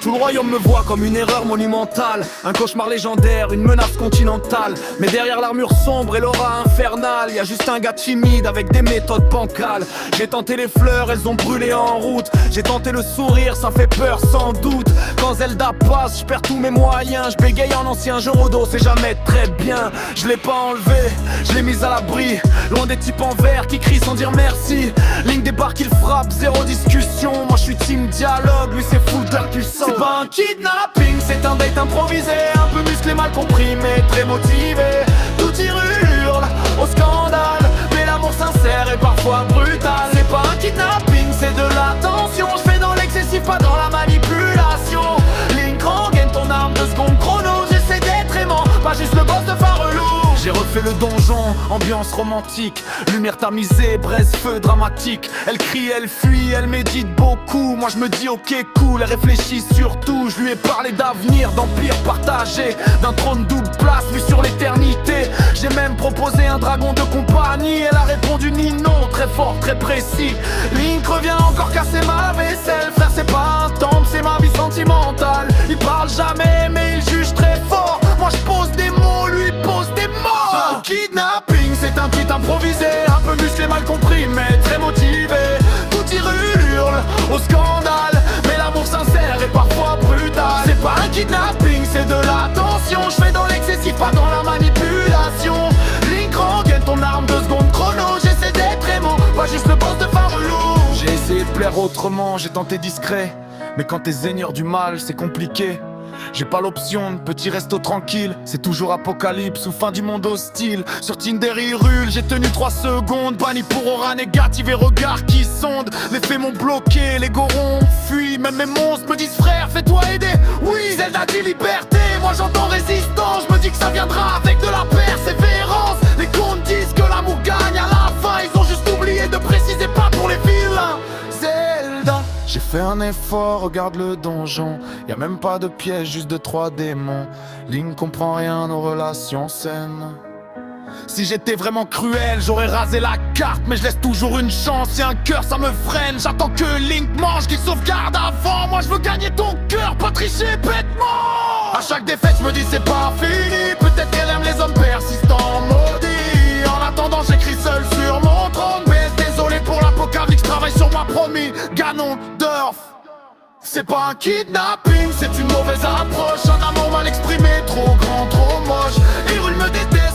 Tout le royaume me voit comme une erreur monumentale, un cauchemar légendaire, une menace continentale. Mais derrière l'armure sombre et l'aura infernale, y a juste un gars timide avec des méthodes bancales. J'ai tenté les fleurs, elles ont brûlé en route. J'ai tenté le sourire, ça fait peur sans doute. Quand Zelda passe, je perds tous mes moyens. Je bégaye en ancien jeu au dos, c'est jamais très bien. Je l'ai pas enlevé, je l'ai mise à l'abri, loin des types en vert qui crient sans dire merci. Ligne des barres qu'il frappe, zéro discussion. Moi je suis team dialogue, lui c'est full percussion. C'est pas un kidnapping, c'est un date improvisé. Un peu musclé, mal compris, mais très motivé. Tout y hurle au scandale, mais l'amour sincère est parfois brutal. C'est pas un kidnapping, c'est de l'attention. Je fais dans l'excessif, pas dans la manipulation. Link rengaine ton arme 2 secondes chrono. J'essaie d'être aimant, pas juste le boss de Farelou. J'ai refait le donjon, ambiance romantique, lumière tamisée, braise, feu dramatique. Elle crie, elle fuit, elle médite beaucoup. Moi je me dis ok cool, elle réfléchit surtout. Je lui ai parlé d'avenir, d'empire partagé, d'un trône double place vu sur l'éternité. J'ai même proposé un dragon de compagnie. Elle a répondu ni non, très fort, très précis. Link revient encore casser ma vaisselle. Frère c'est pas un temple, c'est ma vie sentimentale. Il parle jamais mais il juge très fort. Moi je pose des mots, lui pose des mots. Un kidnapping, c'est un tweet improvisé. Un peu musclé, mal compris, mais très motivé. Tout y hurle au scandale, mais l'amour sincère est parfois brutal. C'est pas un kidnapping, c'est de l'attention. Je fais dans l'excessif, pas dans la manipulation. Link rengaine ton arme 2 secondes chrono. J'essaie d'être aimant, pas juste le boss de Farelou. J'ai essayé de plaire autrement, j'ai tenté discret, mais quand t'es seigneur du mal, c'est compliqué. J'ai pas l'option de petit resto tranquille. C'est toujours apocalypse ou fin du monde hostile. Sur Tinder il rule, j'ai tenu 3 secondes. Banni pour aura négative et regard qui sondent. Les faits m'ont bloqué, les gorons fuient. Même mes monstres me disent frère fais-toi aider. Oui, Zelda dit liberté, moi j'entends résistance. Je me dis que ça viendra avec de la persévérance. Les contes disent que l'amour gagne à la fin. Ils ont juste oublié de préciser pas pour les vilains. Zelda, j'ai fait un effort, regarde le donjon. Y'a même pas de piège, juste 2-3 démons. Link comprend rien, nos relations saines. Si j'étais vraiment cruel, j'aurais rasé la carte. Mais je laisse toujours une chance, si un cœur ça me freine. J'attends que Link mange, qu'il sauvegarde avant. Moi je veux gagner ton cœur, pas tricher bêtement. À chaque défaite je me dis c'est pas fini. Peut-être qu'elle aime les hommes persistants, maudits. En attendant j'écris seul sur mon trône. Mais désolé pour l'apocalypse, je travaille sur moi promis. Ganondorf. C'est pas un kidnapping, c'est une mauvaise approche. Un amour mal exprimé, trop grand, trop moche. Hyrule me déteste,